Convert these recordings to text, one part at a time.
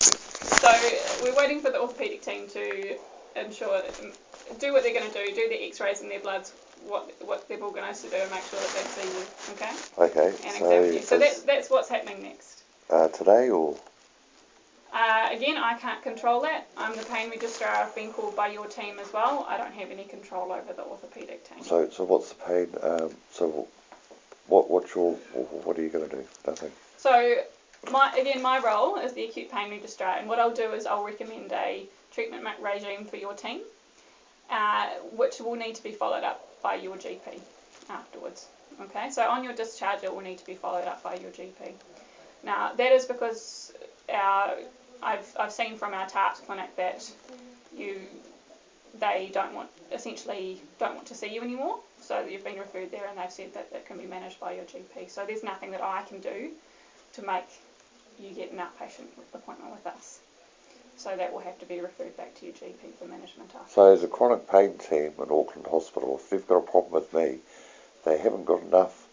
So we're waiting for the orthopaedic team to do what they're going to do the x-rays in their bloods, what they've organised to do, and make sure that they see you, okay? Okay. And examine you. So that's what's happening next. Today or? Again, I can't control that. I'm the pain registrar. I've been called by your team as well. I don't have any control over the orthopaedic team. So what's the pain? So what are you going to do? Nothing. So my role is the acute pain registrar, and what I'll do is I'll recommend a treatment regime for your team, which will need to be followed up by your GP afterwards. Okay, so on your discharge it will need to be followed up by your GP. Now that is because I've seen from our TARPS clinic that they essentially don't want to see you anymore, so you've been referred there, and they've said that it can be managed by your GP. So there's nothing that I can do to make you get an outpatient appointment with us. So that will have to be referred back to your GP for management after. So as a chronic pain team at Auckland Hospital, if they've got a problem with me, they haven't got enough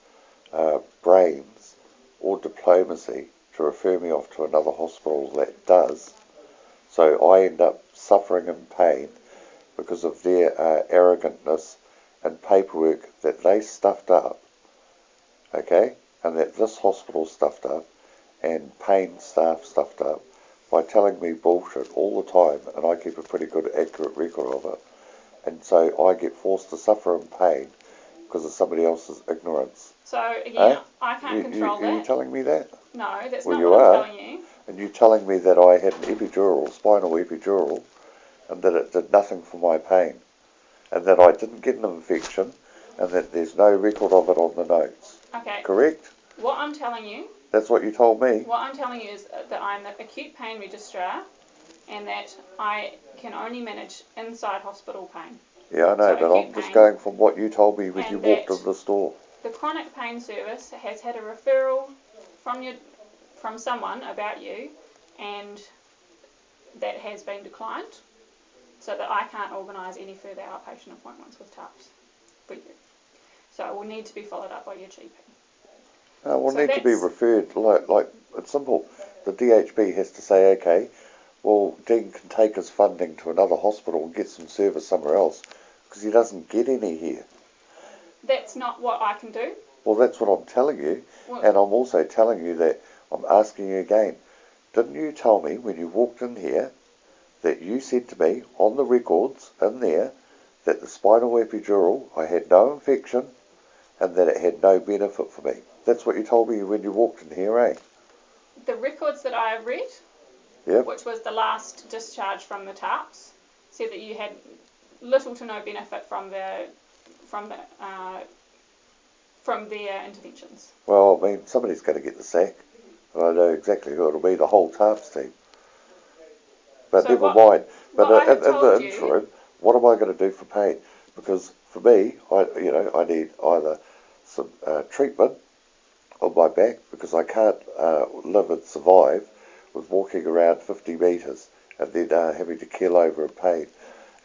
brains or diplomacy to refer me off to another hospital that does. So I end up suffering in pain because of their arrogantness and paperwork that they stuffed up, okay, and that this hospital stuffed up and pain staff stuffed up by telling me bullshit all the time, and I keep a pretty good accurate record of it. And so I get forced to suffer in pain because of somebody else's ignorance. So again, I can't control that. Are you telling me that? No, that's well, not what I'm telling you. And you're telling me that I had an epidural, spinal epidural, and that it did nothing for my pain, and that I didn't get an infection, and that there's no record of it on the notes. Okay. Correct? What I'm telling you... That's what you told me. What I'm telling you is that I'm the acute pain registrar, and that I can only manage inside hospital pain. Yeah, I know, so but I'm just going from what you told me when you walked in the store. The chronic pain service has had a referral from someone about you, and that has been declined, so that I can't organise any further outpatient appointments with TARPS for you. So it will need to be followed up by your GP. Will need to be referred, like it's simple. The DHB has to say, okay, well, Dean can take his funding to another hospital and get some service somewhere else, because he doesn't get any here. That's not what I can do. Well, that's what I'm telling you, and I'm also telling you that I'm asking you again. Didn't you tell me when you walked in here that you said to me on the records in there that the spinal epidural, I had no infection and that it had no benefit for me? That's what you told me when you walked in here, eh? The records that I have read, yep, which was the last discharge from the TARPS, said that you had little to no benefit from their interventions. Well, I mean, somebody's going to get the sack. And I know exactly who it'll be, the whole TARPS team. But so never mind. But in the interim, what am I going to do for pain? Because for me, I need either some treatment on my back, because I can't live and survive with walking around 50 metres and then having to keel over in pain.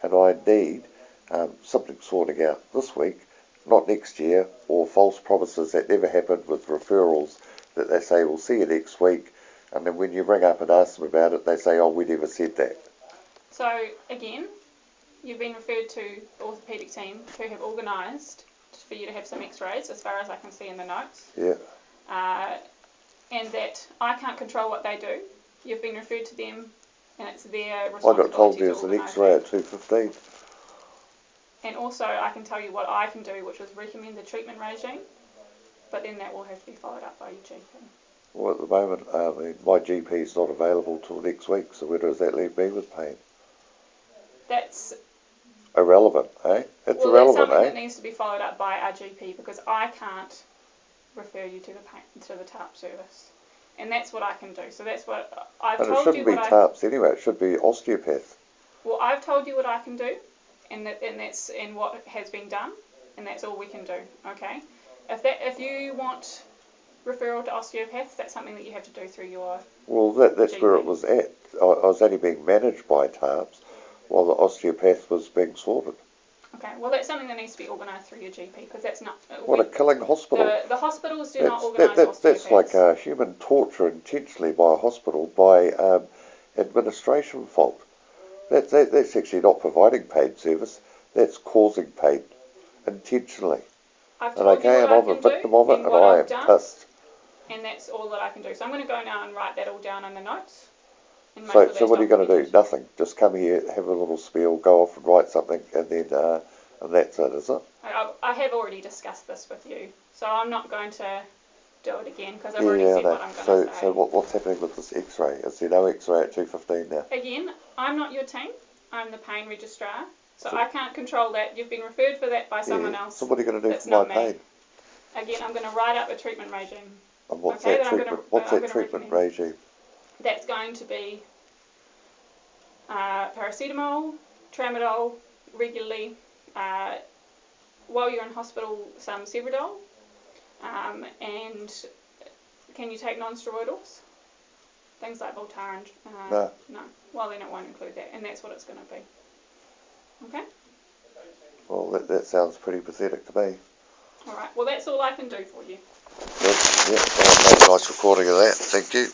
And I need something sorting out this week, not next year, or false promises that never happened with referrals that they say, we'll see you next week, and then when you ring up and ask them about it, they say, oh, we never said that. So, again, you've been referred to the orthopaedic team who have organised for you to have some x-rays, as far as I can see in the notes. Yeah. And that I can't control what they do. You've been referred to them, and it's their responsibility. I got told there's an x-ray at 2:15. And also, I can tell you what I can do, which is recommend the treatment regime, but then that will have to be followed up by your GP. Well, at the moment, my GP is not available till next week, so where does that leave me with pain? That's irrelevant, eh? It's irrelevant, that's something that needs to be followed up by our GP, because I can't refer you to the TARP service, and that's what I can do. So that's what I've told you. And it shouldn't be TARPs anyway. It should be osteopath. Well, I've told you what I can do, and what has been done, and that's all we can do. Okay, if you want referral to osteopaths, that's something that you have to do through your. Well, that's GP. Where it was at. I was only being managed by TARPs while the osteopath was being sorted. Okay, well, that's something that needs to be organised through your GP, because that's not. What a killing hospital! The hospitals do not organise osteopaths. That's like human torture intentionally by a hospital by administration fault. That's actually not providing pain service. That's causing pain intentionally. I've told you what I can do and what I've done, pissed. and that's all that I can do. So I'm going to go now and write that all down in the notes. And make So what are you going to do? Nothing. Just come here, have a little spiel, go off and write something, and then and that's it, is it? I have already discussed this with you, so I'm not going to do it again because I've already said what I'm going to say. So what's happening with this X-ray? Is there no X-ray at 2:15 now? Again, I'm not your team. I'm the pain registrar, so I can't control that. You've been referred for that by someone else. So what are you going to do for my pain? Again, I'm going to write up a treatment regime. And what's that treatment regime? That's going to be paracetamol, tramadol regularly. While you're in hospital, some Sevrodol. And can you take non-steroidals? Things like Voltaren. No. No. Well, then it won't include that, and that's what it's going to be. Okay? Well, that sounds pretty pathetic to me. All right. Well, that's all I can do for you. Yep. I'll make a nice recording of that. Thank you.